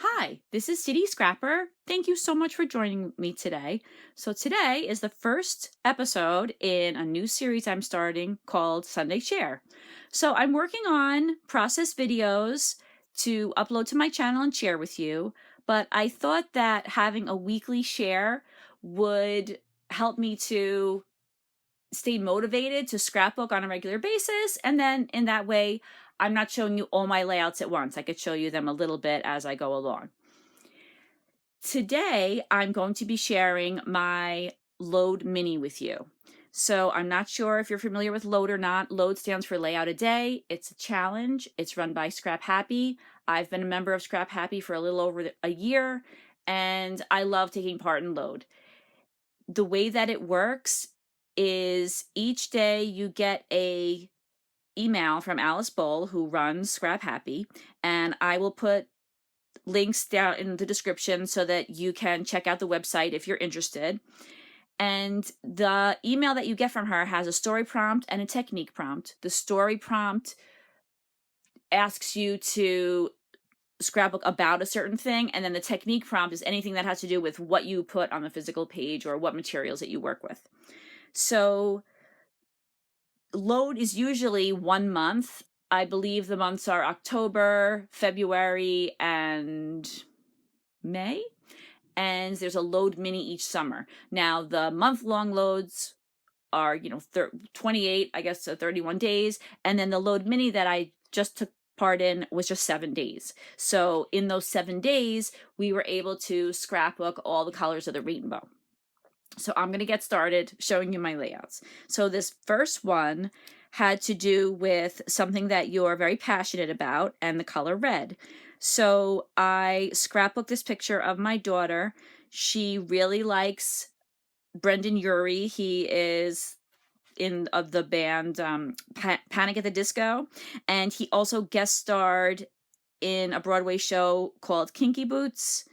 Hi, this is City Scrapper. Thank you so much for joining me today. So, today is the first episode in a new series I'm starting called Sunday Share. So, I'm working on process videos to upload to my channel and share with you, but I thought that having a weekly share would help me to stay motivated to scrapbook on a regular basis. And then in that way, I'm not showing you all my layouts at once. I could show you them a little bit as I go along. Today, I'm going to be sharing my Load Mini with you. So I'm not sure if you're familiar with Load or not. Load stands for Layout a Day. It's a challenge. It's run by ScrapHappy. I've been a member of ScrapHappy for a little over a year, and I love taking part in Load. The way that it works is each day you get a email from Alice Bowl, who runs ScrapHappy, and I will put links down in the description so that you can check out the website if you're interested. And the email that you get from her has a story prompt and a technique prompt. The story prompt asks you to scrapbook about a certain thing, and then the technique prompt is anything that has to do with what you put on the physical page or what materials that you work with. So Load is usually 1 month. I believe the months are October, February, and May. And there's a Load Mini each summer. Now, the month-long loads are, 28, I guess, so 31 days. And then the Load Mini that I just took part in was just 7 days. So in those 7 days, we were able to scrapbook all the colors of the rainbow. So I'm going to get started showing you my layouts. So this first one had to do with something that you're very passionate about, and the color red. So I scrapbooked this picture of my daughter. She really likes Brendan Urie. He is of the band Panic at the Disco, and he also guest starred in a Broadway show called Kinky Boots,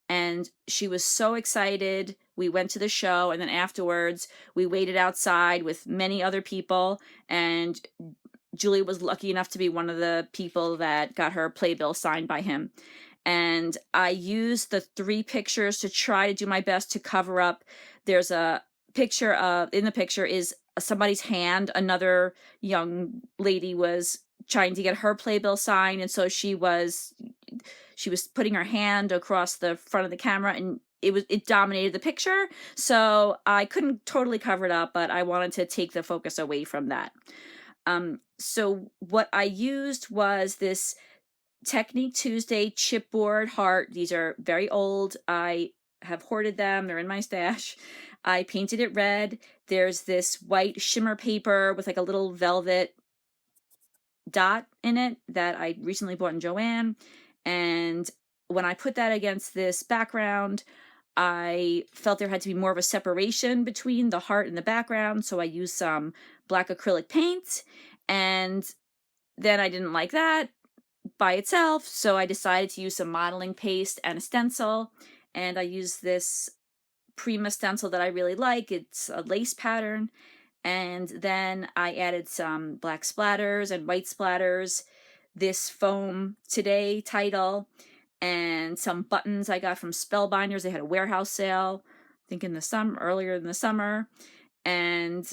and she was so excited. We went to the show, and then afterwards we waited outside with many other people, and Julie was lucky enough to be one of the people that got her playbill signed by him. And I used the 3 pictures to try to do my best to cover up. There's a picture in the picture is somebody's hand. Another young lady was trying to get her playbill signed, and so she was putting her hand across the front of the camera, and it dominated the picture. So I couldn't totally cover it up, but I wanted to take the focus away from that. So what I used was this Technique Tuesday chipboard heart. These are very old. I have hoarded them. They're in my stash. I painted it red. There's this white shimmer paper with like a little velvet dot in it that I recently bought in Joann. And when I put that against this background, I felt there had to be more of a separation between the heart and the background. So I used some black acrylic paint, and then I didn't like that by itself, so I decided to use some modeling paste and a stencil, and I used this Prima stencil that I really like. It's a lace pattern, and then I added some black splatters and white splatters, this Foam Today title, and some buttons I got from Spellbinders. They had a warehouse sale, I think earlier in the summer, and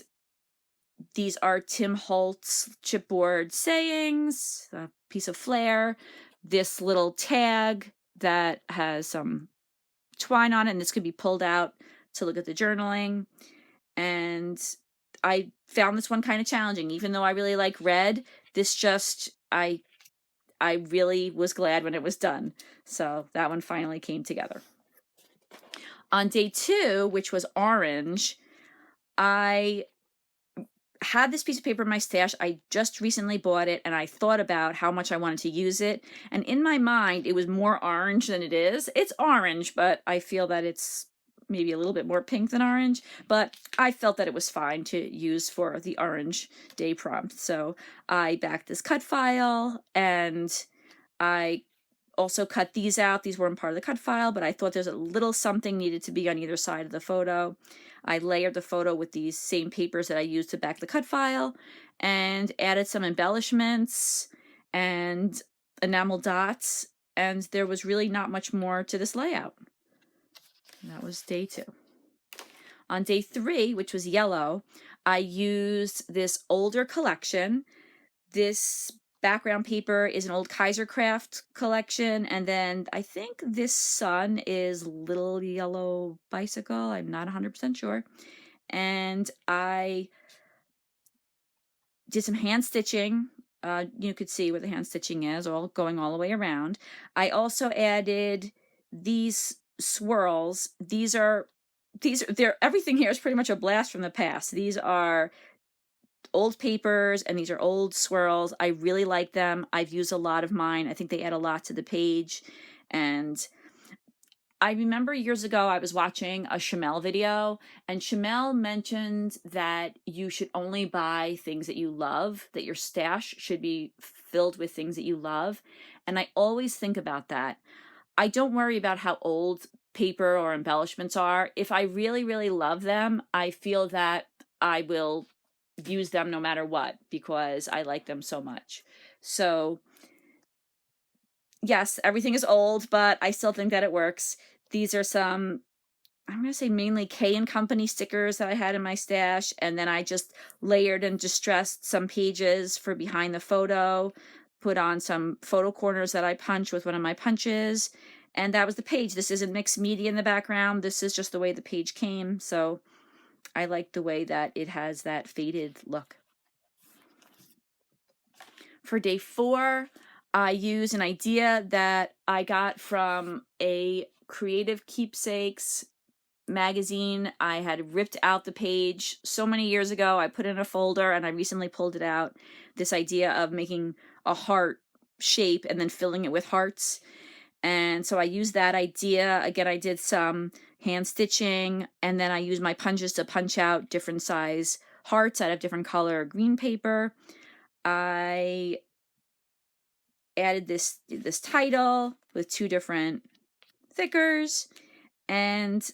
these are Tim Holtz chipboard sayings, a piece of flair, this little tag that has some twine on it, and this could be pulled out to look at the journaling. And I found this one kind of challenging. Even though I really like red, this just, I really was glad when it was done. So that one finally came together. On day 2, which was orange, I had this piece of paper in my stash. I just recently bought it, and I thought about how much I wanted to use it. And in my mind, it was more orange than it is. It's orange, but I feel that it's maybe a little bit more pink than orange. But I felt that it was fine to use for the orange day prompt. So I backed this cut file, and I also cut these out. These weren't part of the cut file, but I thought there's a little something needed to be on either side of the photo. I layered the photo with these same papers that I used to back the cut file, and added some embellishments and enamel dots and there was really not much more to this layout. And that was day 2. On day 3, which was yellow, I used this older collection. This background paper is an old Kaisercraft collection, and then I think this sun is Little Yellow Bicycle. I'm not 100% sure. And I did some hand stitching. You could see where the hand stitching is, all going all the way around. I also added these swirls. Everything here is pretty much a blast from the past. These are old papers and these are old swirls. I really like them. I've used a lot of mine. I think they add a lot to the page. And I remember years ago I was watching a Chamel video, and Chamel mentioned that you should only buy things that you love, that your stash should be filled with things that you love. And I always think about that. I don't worry about how old paper or embellishments are. If I really, really love them, I feel that I will use them no matter what because I like them so much. So yes, everything is old, but I still think that it works. These are some, I'm going to say mainly K & Company stickers that I had in my stash, and then I just layered and distressed some pages for behind the photo, put on some photo corners that I punch with one of my punches, and that was the page. This isn't mixed media in the background. This is just the way the page came, so I like the way that it has that faded look. For day 4, I use an idea that I got from a Creative Keepsakes magazine. I had ripped out the page so many years ago. I put it in a folder and I recently pulled it out. This idea of making a heart shape and then filling it with hearts. And so I used that idea. Again, I did some hand stitching, and then I used my punches to punch out different size hearts out of different color green paper. I added this title with 2 different thickers, and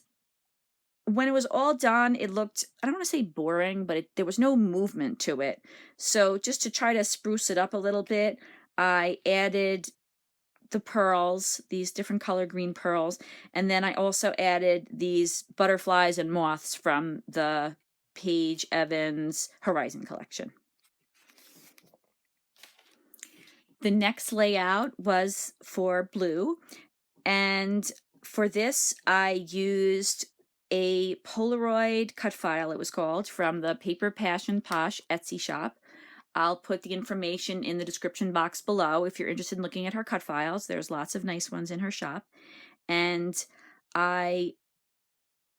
when it was all done, it looked, I don't want to say boring, but there was no movement to it. So just to try to spruce it up a little bit, I added the pearls, these different color green pearls, and then I also added these butterflies and moths from the Paige Evans Horizon collection. The next layout was for blue, and for this I used a Polaroid cut file, it was called, from the Paper Passion Posh Etsy shop. I'll put the information in the description box below if you're interested in looking at her cut files. There's lots of nice ones in her shop. And I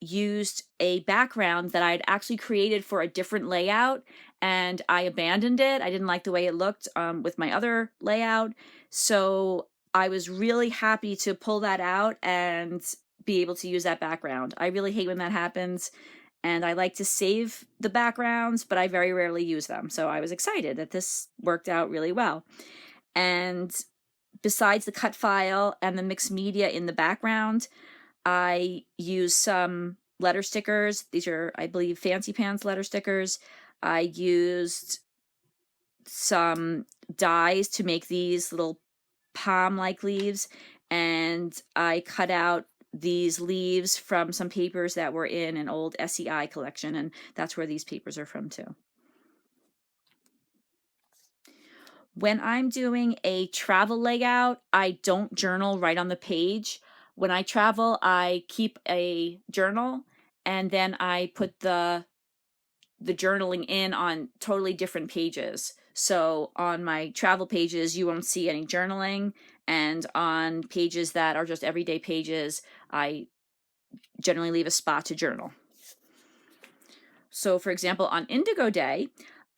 used a background that I'd actually created for a different layout, and I abandoned it. I didn't like the way it looked with my other layout. So I was really happy to pull that out and be able to use that background. I really hate when that happens, and I like to save the backgrounds, but I very rarely use them. So I was excited that this worked out really well. And besides the cut file and the mixed media in the background, I used some letter stickers. These are, I believe, Fancy Pants letter stickers. I used some dies to make these little palm-like leaves, and I cut out these leaves from some papers that were in an old SEI collection, and that's where these papers are from too. When I'm doing a travel layout, I don't journal right on the page. When I travel, I keep a journal, and then I put the journaling in on totally different pages. So on my travel pages, you won't see any journaling, and on pages that are just everyday pages, I generally leave a spot to journal. So for example, on Indigo Day,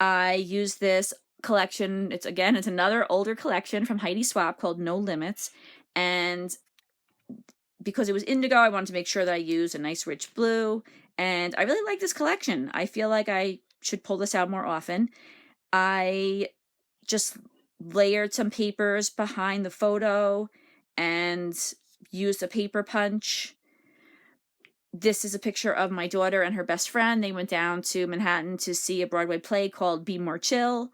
I use this collection. It's another older collection from Heidi Swapp called No Limits, and because it was indigo, I wanted to make sure that I used a nice rich blue, and I really like this collection. I feel like I should pull this out more often. I just layered some papers behind the photo and used a paper punch. This is a picture of my daughter and her best friend. They went down to Manhattan to see a Broadway play called Be More Chill,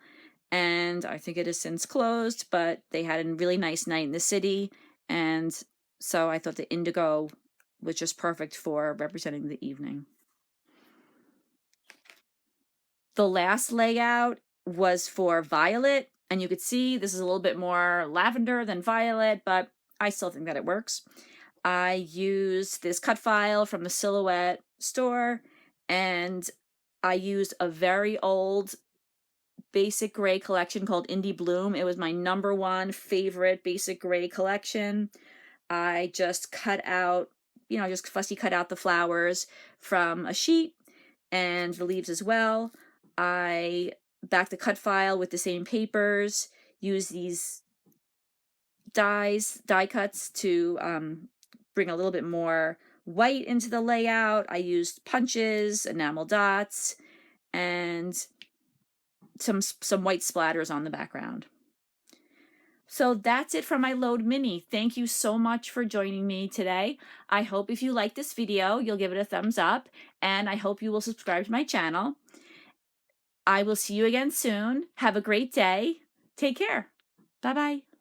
and I think it has since closed, but they had a really nice night in the city, And so I thought the indigo was just perfect for representing the evening. The last layout was for violet, and you could see this is a little bit more lavender than violet, but I still think that it works. I used this cut file from the Silhouette store, and I used a very old basic gray collection called Indie Bloom. It was my #1 favorite basic gray collection. I just cut out, just fussy cut out the flowers from a sheet and the leaves as well. I backed the cut file with the same papers, use these die cuts to bring a little bit more white into the layout. I used punches, enamel dots, and some white splatters on the background. So that's it for my Load Mini. Thank you so much for joining me today. I hope if you like this video, you'll give it a thumbs up, and I hope you will subscribe to my channel. I will see you again soon. Have a great day. Take care. Bye-bye.